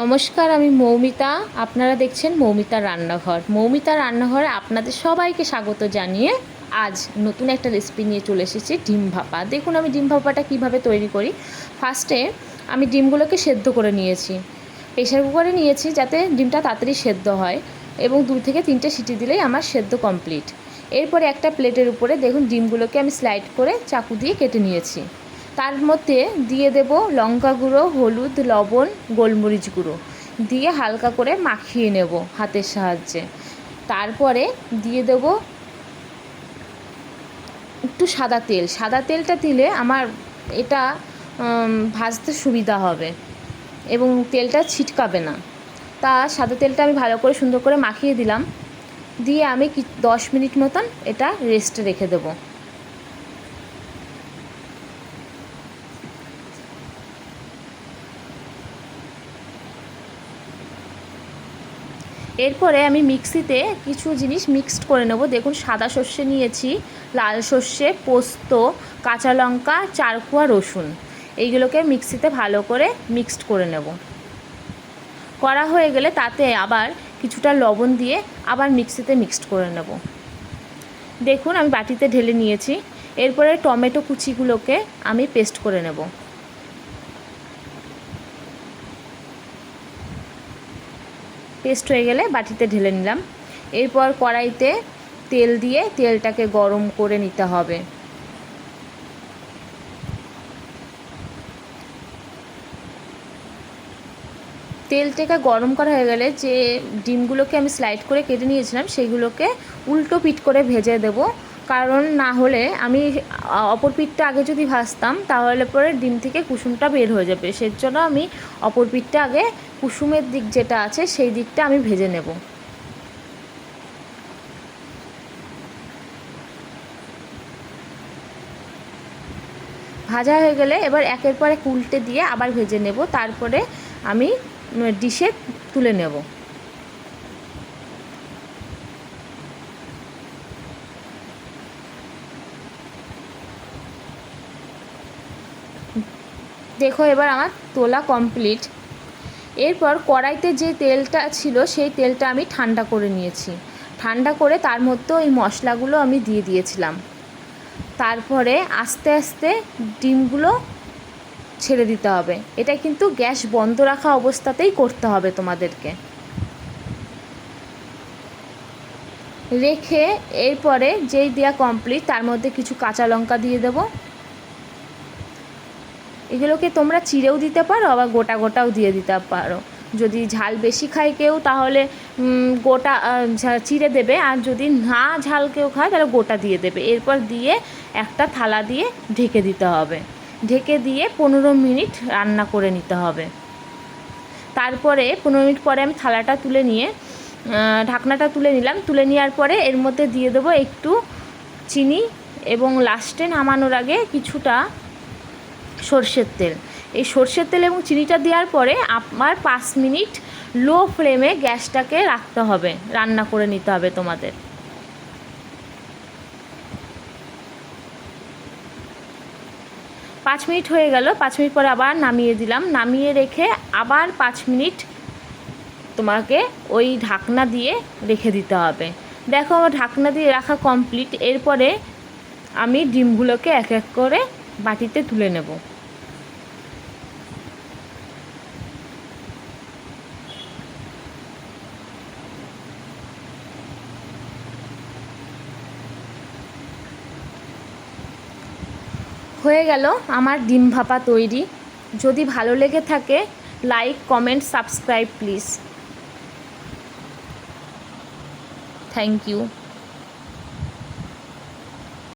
নমস্কার, আমি মৌমিতা। আপনারা দেখছেন মৌমিতার রান্নাঘর। মৌমিতার রান্নাঘরে আপনাদের সবাইকে স্বাগত জানিয়ে আজ নতুন একটা রেসিপি নিয়ে চলে এসেছি, ডিম ভাপা। দেখুন আমি ডিম ভাপাটা কীভাবে তৈরি করি। ফার্স্টে আমি ডিমগুলোকে সেদ্ধ করে নিয়েছি, প্রেশার কুকারে নিয়েছি যাতে ডিমটা তাড়াতাড়ি সেদ্ধ হয়, এবং 2 থেকে 3টে সিটি দিলেই আমার সেদ্ধ কমপ্লিট। এরপরে একটা প্লেটের উপরে দেখুন ডিমগুলোকে আমি স্লাইড করে চাকু দিয়ে কেটে নিয়েছি। তার মধ্যে দিয়ে দেব লঙ্কা গুঁড়ো, হলুদ, লবণ, গোলমরিচ গুঁড়ো দিয়ে হালকা করে মাখিয়ে নেব হাতের সাহায্যে। তারপরে দিয়ে দেব একটু সাদা তেল। সাদা তেলটা দিলে আমার এটা ভাজতে সুবিধা হবে এবং তেলটা ছিটকাবে না। তা সাদা তেলটা আমি ভালো করে সুন্দর করে মাখিয়ে দিলাম, দিয়ে আমি 10 মিনিট মতন এটা রেস্টে রেখে দেবো। এরপরে আমি মিক্সিতে কিছু জিনিস মিক্সড করে নেব। দেখুন সাদা সর্ষে নিয়েছি, লাল সর্ষে, পোস্ত, কাঁচা লঙ্কা, 4 কোয়া রসুন, এইগুলোকে মিক্সিতে ভালো করে মিক্সড করে নেব। করা হয়ে গেলে তাতে আবার কিছুটা লবণ দিয়ে আবার মিক্সিতে মিক্সড করে নেব। দেখুন আমি বাটিতে ঢেলে নিয়েছি। এরপরে টমেটো কুচিগুলোকে আমি পেস্ট করে নেব। পেস্ট হয়ে গেলে বাটিতে ঢেলে নিলাম। এরপর কড়াইতে তেল দিয়ে তেলটাকে গরম করে নিতে হবে। তেলটাকে গরম করা হয়ে গেলে যে ডিমগুলোকে আমি স্লাইড করে কেটে নিয়েছিলাম সেইগুলোকে উল্টো পিঠ করে ভেজে দেব, কারণ না হলে আমি অপর পিঠটা আগে যদি ভাজতাম তাহলে পরে ডিম থেকে কুসুমটা বের হয়ে যাবে। সেজন্য আমি অপর পিঠটা আগে, কুসুমের দিক যেটা আছে সেই দিকটা আমি ভেজে নেব। ভাজা হয়ে গেলে এবার একের পর এক উল্টে দিয়ে আবার ভেজে নেব। তারপরে আমি ডিশে তুলে নেব। দেখো এবার আমার তোলা কমপ্লিট। এরপর কড়াইতে যে তেলটা ছিল সেই তেলটা আমি ঠান্ডা করে নিয়েছি। ঠান্ডা করে তার মধ্যে ওই মশলাগুলো আমি দিয়ে দিয়েছিলাম। তারপরে আস্তে আস্তে ডিমগুলো ছেড়ে দিতে হবে। এটা কিন্তু গ্যাস বন্ধ রাখা অবস্থাতেই করতে হবে তোমাদেরকে। রেখে এরপরে যেই দেওয়া কমপ্লিট তার মধ্যে কিছু কাঁচা লঙ্কা দিয়ে দেব। এগুলোকে তোমরা চিড়েও দিতে পারো, আবার গোটা গোটাও দিয়ে দিতে পারো। যদি ঝাল বেশি খায় কেউ তাহলে গোটা চিড়ে দেবে, আর যদি না ঝাল কেউ খায় তাহলে গোটা দিয়ে দেবে। এরপর দিয়ে একটা থালা দিয়ে ঢেকে দিতে হবে। ঢেকে দিয়ে 15 মিনিট রান্না করে নিতে হবে। তারপরে 15 মিনিট পরে আমি থালাটা তুলে নিয়ে ঢাকনাটা তুলে নিলাম। তুলে নেওয়ার পরে এর মধ্যে দিয়ে দেবো একটু চিনি এবং লাস্টে নামানোর আগে কিছুটা সর্ষের তেল। এই সর্ষের তেল এবং চিনিটা দেওয়ার পরে আমার 5 মিনিট লো ফ্লেমে গ্যাসটাকে রাখতে হবে, রান্না করে নিতে হবে তোমাদের। পাঁচ মিনিট হয়ে গেল। 5 মিনিট পরে আবার নামিয়ে দিলাম। নামিয়ে রেখে আবার 5 মিনিট তোমাকে ওই ঢাকনা দিয়ে রেখে দিতে হবে। দেখো আমার ঢাকনা দিয়ে রাখা কমপ্লিট। এরপরে আমি ডিমগুলোকে এক এক করে বাটিতে তুলে নেব। হয়ে গেল আমার ডিম ভাপা তৈরি। যদি ভালো লেগে থাকে like, comment, subscribe please. Thank you.